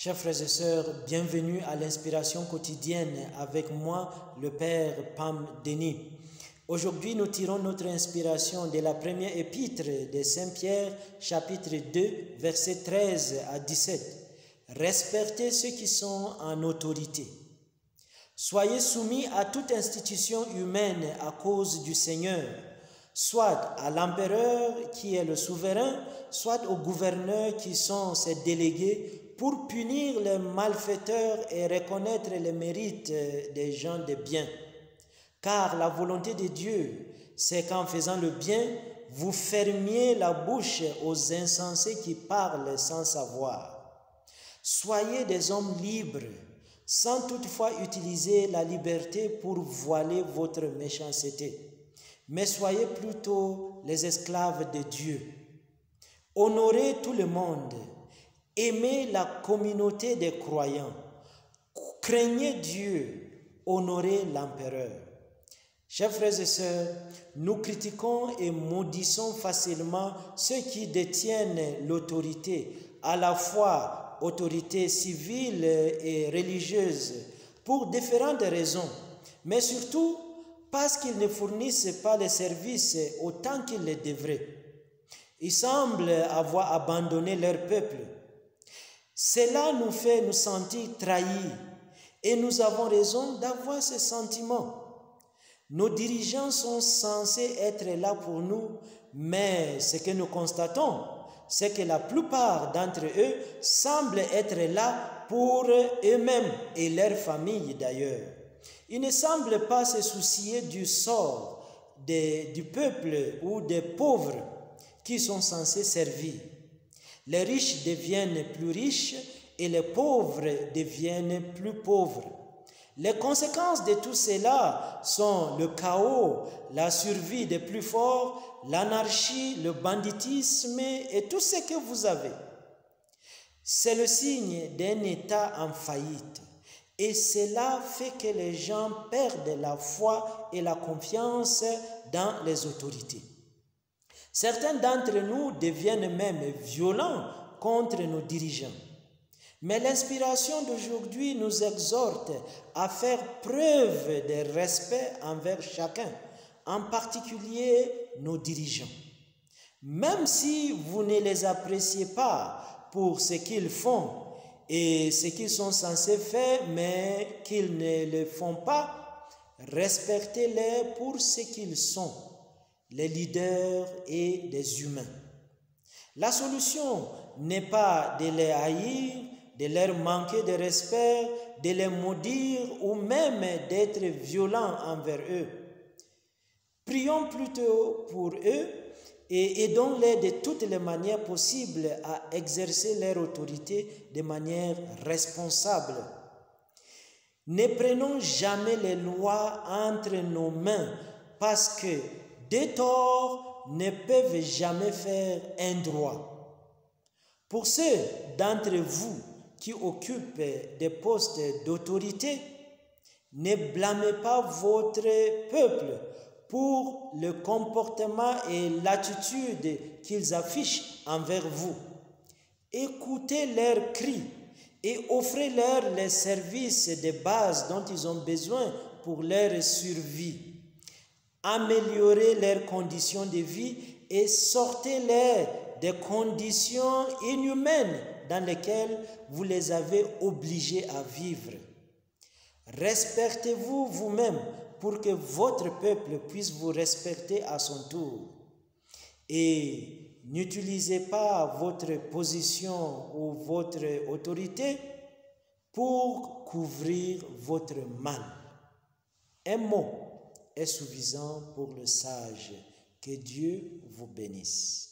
Chers frères et sœurs, bienvenue à l'inspiration quotidienne avec moi, le Père Pam Denis. Aujourd'hui, nous tirons notre inspiration de la première épître de Saint-Pierre, chapitre 2, versets 13 à 17. Respectez ceux qui sont en autorité. Soyez soumis à toute institution humaine à cause du Seigneur, soit à l'empereur qui est le souverain, soit aux gouverneurs qui sont ses délégués, pour punir les malfaiteurs et reconnaître les mérites des gens de bien. Car la volonté de Dieu, c'est qu'en faisant le bien, vous fermiez la bouche aux insensés qui parlent sans savoir. Soyez des hommes libres, sans toutefois utiliser la liberté pour voiler votre méchanceté, mais soyez plutôt les esclaves de Dieu. Honorez tout le monde. Aimez la communauté des croyants, craignez Dieu, honorez l'empereur. Chers frères et sœurs, nous critiquons et maudissons facilement ceux qui détiennent l'autorité, à la fois autorité civile et religieuse, pour différentes raisons, mais surtout parce qu'ils ne fournissent pas les services autant qu'ils le devraient. Ils semblent avoir abandonné leur peuple. Cela nous fait nous sentir trahis et nous avons raison d'avoir ce sentiment. Nos dirigeants sont censés être là pour nous, mais ce que nous constatons, c'est que la plupart d'entre eux semblent être là pour eux-mêmes et leur famille d'ailleurs. Ils ne semblent pas se soucier du sort du peuple ou des pauvres qui sont censés servir. Les riches deviennent plus riches et les pauvres deviennent plus pauvres. Les conséquences de tout cela sont le chaos, la survie des plus forts, l'anarchie, le banditisme et tout ce que vous avez. C'est le signe d'un État en faillite. Et cela fait que les gens perdent la foi et la confiance dans les autorités. Certains d'entre nous deviennent même violents contre nos dirigeants. Mais l'inspiration d'aujourd'hui nous exhorte à faire preuve de respect envers chacun, en particulier nos dirigeants. Même si vous ne les appréciez pas pour ce qu'ils font et ce qu'ils sont censés faire, mais qu'ils ne le font pas, respectez-les pour ce qu'ils sont, les leaders et des humains. La solution n'est pas de les haïr, de leur manquer de respect, de les maudire ou même d'être violents envers eux. Prions plutôt pour eux et aidons-les de toutes les manières possibles à exercer leur autorité de manière responsable. Ne prenons jamais les lois entre nos mains parce que des torts ne peuvent jamais faire un droit. Pour ceux d'entre vous qui occupent des postes d'autorité, ne blâmez pas votre peuple pour le comportement et l'attitude qu'ils affichent envers vous. Écoutez leurs cris et offrez-leur les services de base dont ils ont besoin pour leur survie. Améliorez leurs conditions de vie et sortez-les des conditions inhumaines dans lesquelles vous les avez obligés à vivre. Respectez-vous vous-même pour que votre peuple puisse vous respecter à son tour. Et n'utilisez pas votre position ou votre autorité pour couvrir votre mal. Un mot est suffisant pour le sage. Que Dieu vous bénisse.